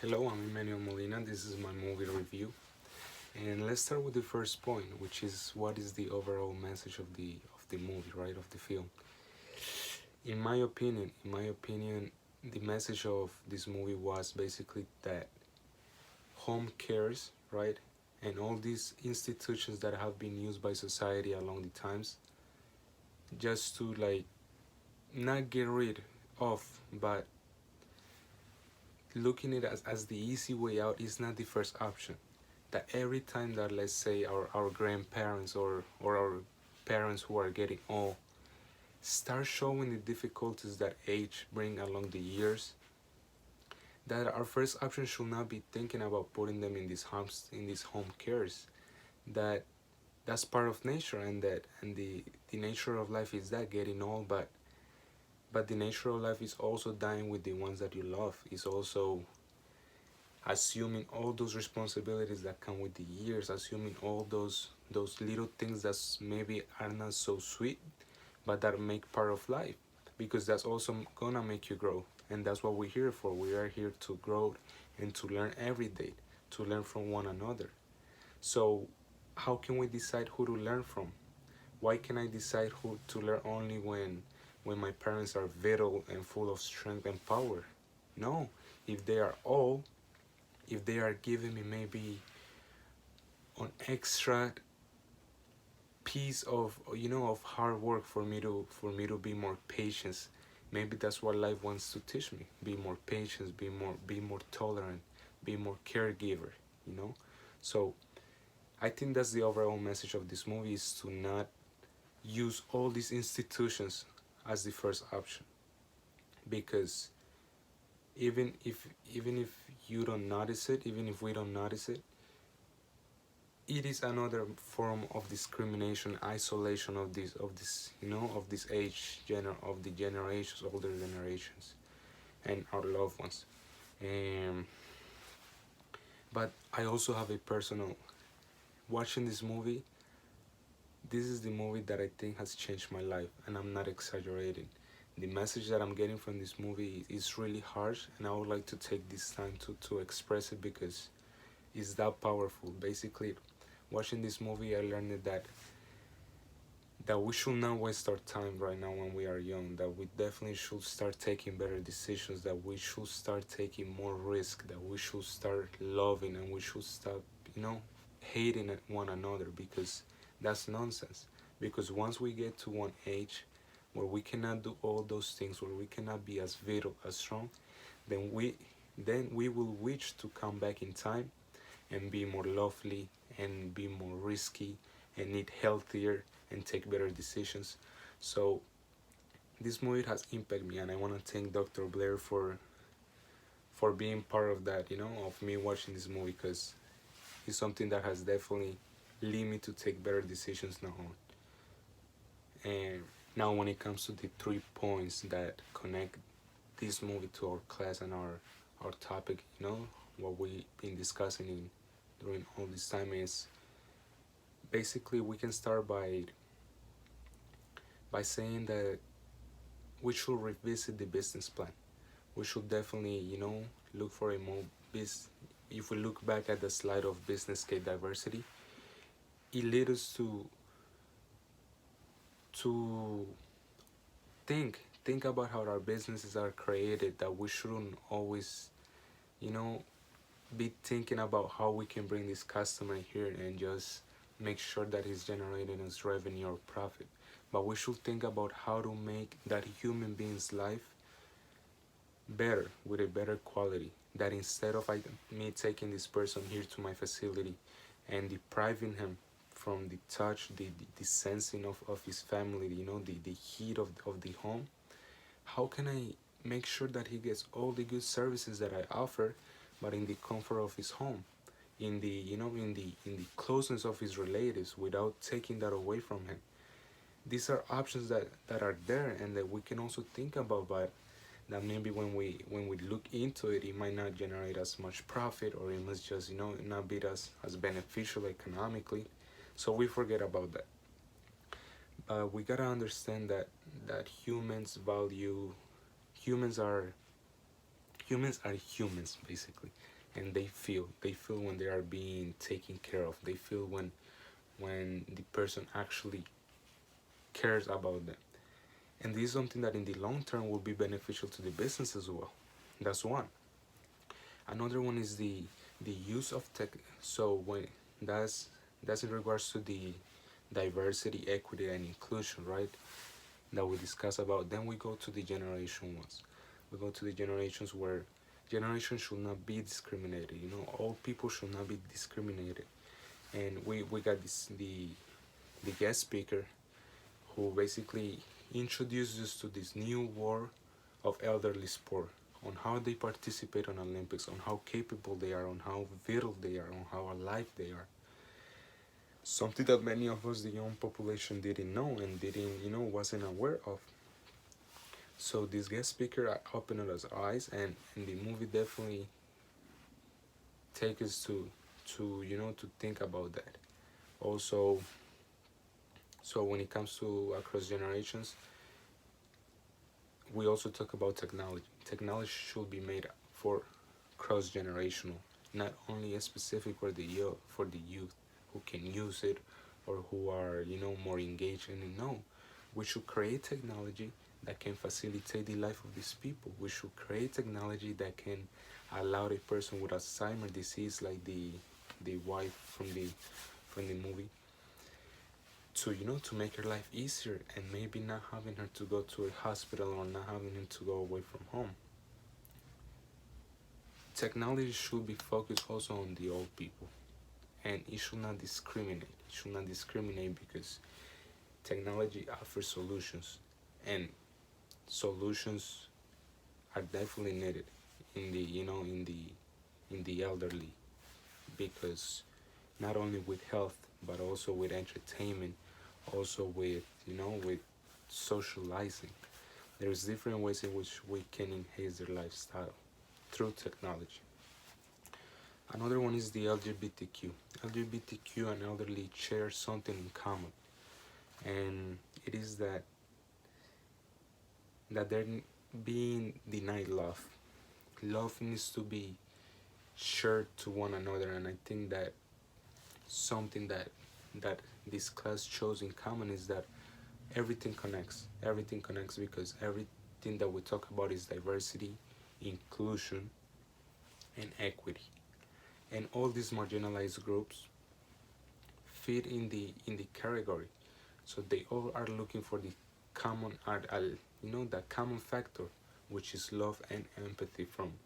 Hello, I'm Emmanuel Molina. This is my movie review. And let's start with the first point, which is what is the overall message of the movie, right? Of the film. In my opinion, the message of this movie was basically that home cares, right? And all these institutions that have been used by society along the times just to not get rid of, but looking at it as the easy way out is not the first option. That every time that, let's say, our grandparents or our parents who are getting old start showing the difficulties that age bring along the years, that our first option should not be thinking about putting them in these home cares. That that's part of nature, and the nature of life is that getting old, but the nature of life is also dying with the ones that you love. Is also assuming all those responsibilities that come with the years, assuming all those little things that maybe are not so sweet, but that make part of life, because that's also gonna make you grow, and that's what we're here for. We are here to grow and to learn every day, to learn from one another. So, how can we decide who to learn from? Why can I decide who to learn only when my parents are vital and full of strength and power? No, if they are old, if they are giving me maybe an extra piece of of hard work for me to be more patient, maybe that's what life wants to teach me. Be more patient, be more tolerant, be more caregiver, you know. So I think that's the overall message of this movie, is to not use all these institutions as the first option, because even if you don't notice it, even if we don't notice it, it is another form of discrimination, isolation of this of the generations, older generations, and our loved ones. And but I also have a personal, watching this movie. This is the movie that I think has changed my life, and I'm not exaggerating. The message that I'm getting from this movie is really harsh, and I would like to take this time to express it, because it's that powerful. Basically, watching this movie, I learned that we should not waste our time right now when we are young. That we definitely should start taking better decisions. That we should start taking more risk. That we should start loving, and we should stop, hating at one another, because that's nonsense. Because once we get to one age where we cannot do all those things, where we cannot be as vital, as strong, then we will wish to come back in time and be more lovely and be more risky and eat healthier and take better decisions. So this movie has impacted me, and I want to thank Dr. Blair for being part of that, of me watching this movie, because it's something that has definitely led me to take better decisions now on. And now when it comes to the 3 points that connect this movie to our class and our topic, what we've been discussing during all this time, is basically we can start by saying that we should revisit the business plan. We should definitely, look for a more if we look back at the slide of business case diversity, it led us to think about how our businesses are created, that we shouldn't always, you know, be thinking about how we can bring this customer here and just make sure that he's generating us revenue or profit. But we should think about how to make that human being's life better, with a better quality. That instead of me taking this person here to my facility and depriving him from the touch, the sensing of his family, the heat of the home, how can I make sure that he gets all the good services that I offer, but in the comfort of his home, in the in the closeness of his relatives, without taking that away from him? These are options that are there and that we can also think about, but that maybe when we look into it, it might not generate as much profit, or it must just not be as beneficial economically. So we forget about that. We gotta understand that humans are humans basically. and they feel when they are being taken care of. They feel when the person actually cares about them. And this is something that in the long term will be beneficial to the business as well. That's one. Another one is the use of tech. So when that's that's in regards to the diversity, equity, and inclusion, right? That we discuss about. Then we go to the generation ones. We go to the generations where generations should not be discriminated. You know, all people should not be discriminated. And we got the guest speaker who basically introduces us to this new world of elderly sport, on how they participate on Olympics, on how capable they are, on how vital they are, on how alive they are. Something that many of us, the young population, didn't know and didn't, wasn't aware of. So this guest speaker opened us eyes, and the movie definitely take us to think about that. Also, so when it comes to across generations, we also talk about technology. Technology should be made for cross generational, not only a specific for the youth who can use it or who are more engaged in it. No, we should create technology that can facilitate the life of these people. We should create technology that can allow a person with Alzheimer's disease, like the wife from the movie, to make her life easier, and maybe not having her to go to a hospital or not having her to go away from home. Technology should be focused also on the old people, and it should not discriminate. It should not discriminate because technology offers solutions, and solutions are definitely needed in the in the elderly, because not only with health but also with entertainment, also with socializing. There's different ways in which we can enhance their lifestyle through technology. Another one is the LGBTQ. LGBTQ and elderly share something in common, and it is that they're being denied love. Love needs to be shared to one another, and I think that something that this class shows in common is that everything connects. Everything connects because everything that we talk about is diversity, inclusion, and equity. And all these marginalized groups fit in the category. So they all are looking for the common the common factor, which is love and empathy from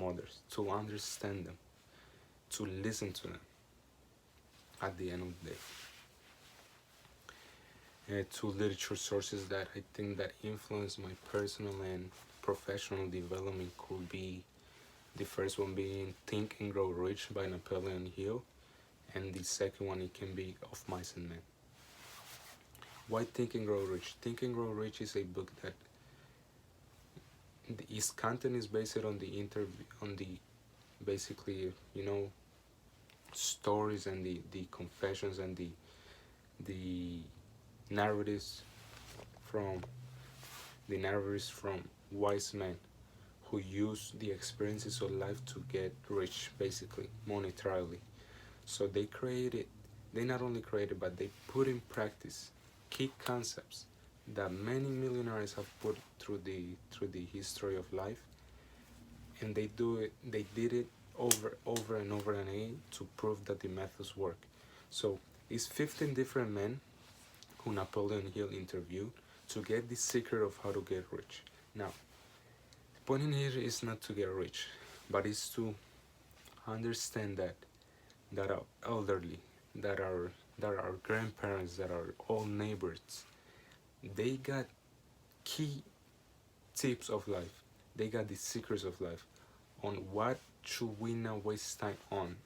others, to understand them, to listen to them at the end of the day. Two literature sources that I think that influence my personal and professional development could be, the first one being Think and Grow Rich by Napoleon Hill, and the second one it can be Of Mice and Men. Why Think and Grow Rich? Think and Grow Rich is a book that its content is based on the basically stories and the confessions and the narratives from wise men who use the experiences of life to get rich, basically monetarily. So they not only created, but they put in practice key concepts that many millionaires have put through the history of life, and they did it over and over again to prove that the methods work. So it's 15 different men who Napoleon Hill interviewed to get the secret of how to get rich. Now, the point in here is not to get rich, but it's to understand that our elderly, that our grandparents, that our old neighbors, they got key tips of life. They got the secrets of life on what should we not waste time on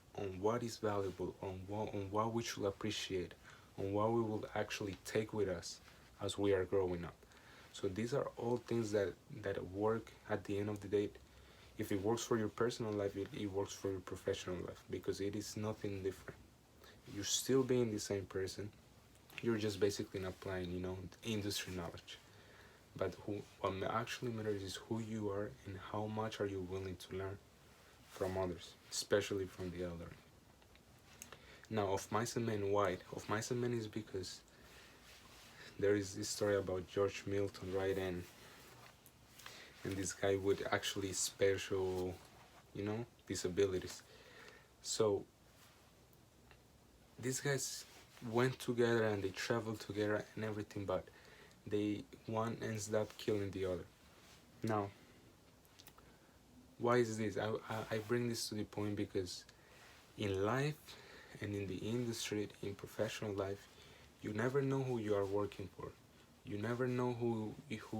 what is valuable, on what we should appreciate, on what we will actually take with us as we are growing up. So these are all things that work at the end of the day. If it works for your personal life, it works for your professional life, because it is nothing different. You're still being the same person. You're just basically not applying, industry knowledge. But what actually matters is who you are and how much are you willing to learn from others, especially from the elderly. Now, of mice and men, why? Of mice and men is because there is this story about George Milton, right? And this guy with actually special, disabilities. So these guys went together and they traveled together and everything, but one ends up killing the other. Now, why is this? I bring this to the point because in life and in the industry, in professional life, you never know who you are working for. You never know who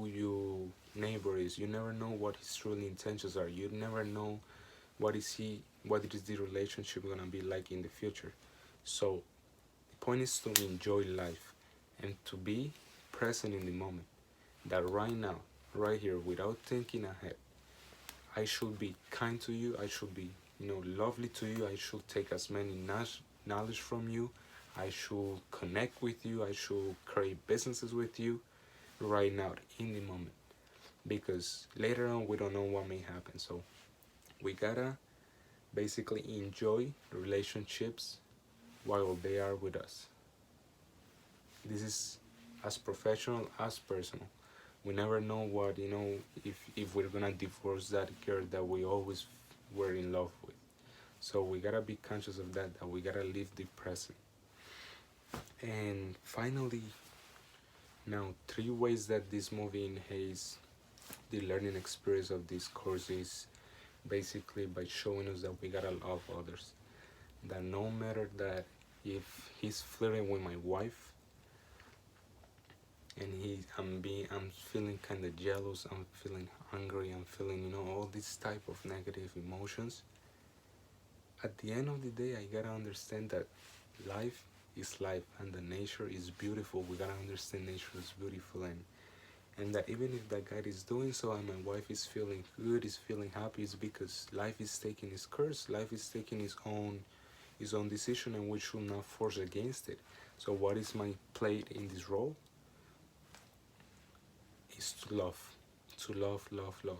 your neighbor is. You never know what his true intentions are. You never know what is the relationship gonna be like in the future. So the point is to enjoy life and to be present in the moment. That right now, right here, without thinking ahead, I should be kind to you. I should be, lovely to you. I should take as many knowledge from you. I should connect with you. I should create businesses with you right now in the moment. Because later on, we don't know what may happen. So we gotta basically enjoy relationships while they are with us. This is as professional as personal. We never know what, if we're gonna divorce that girl that we always were in love with. So we gotta be conscious of that we gotta live the present. And finally, now 3 ways that this movie enhances the learning experience of this course is basically by showing us that we gotta love others. That no matter that if he's flirting with my wife and I'm feeling kind of jealous, I'm feeling angry, I'm feeling all these type of negative emotions. At the end of the day, I gotta understand that life is life and the nature is beautiful. We gotta understand nature is beautiful, and that even if that guy is doing so and my wife is feeling good, is feeling happy, it's because life is taking its course. Life is taking its own decision, and we should not force against it. So what is my plate in this role? Is to love. To love.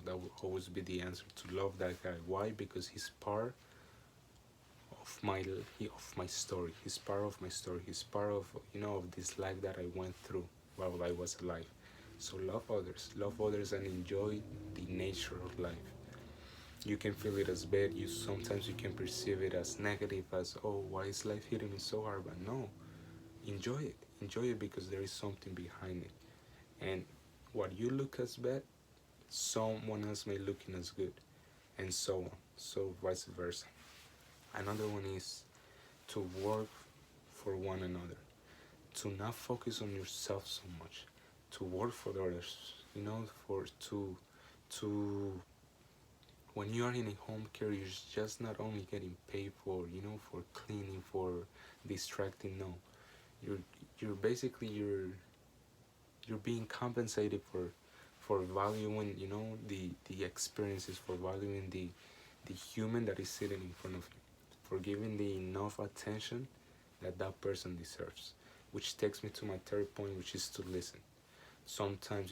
That will always be the answer. To love that guy. Why? Because he's part of my story. He's part of my story. He's part of of this life that I went through while I was alive. So love others and enjoy the nature of life. You can feel it as bad. Sometimes you can perceive it as negative, as, oh, why is life hitting me so hard? But no, enjoy it because there is something behind it. And what you look as bad, someone else may look in as good, and so on. So vice versa. Another one is to work for one another, to not focus on yourself so much, to work for others. To when you are in a home care, you're just not only getting paid for for cleaning, for distracting. No, you're basically you're being compensated for valuing the experiences, for valuing the human that is sitting in front of you, for giving the enough attention that person deserves. Which takes me to my third point, which is to listen. Sometimes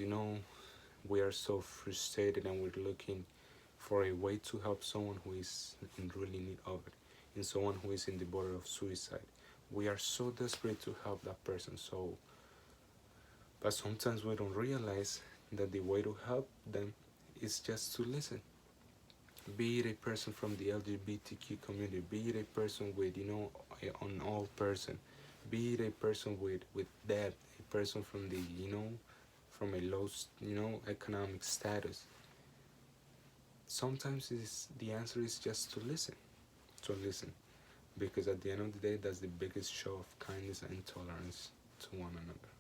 we are so frustrated and we're looking for a way to help someone who is in really need of it, and someone who is in the border of suicide. We are so desperate to help that person. But sometimes we don't realize that the way to help them is just to listen. Be it a person from the LGBTQ community, be it a person with an old person, be it a person with debt, a person from the from a low economic status. Sometimes the answer is just to listen, because at the end of the day, that's the biggest show of kindness and tolerance to one another.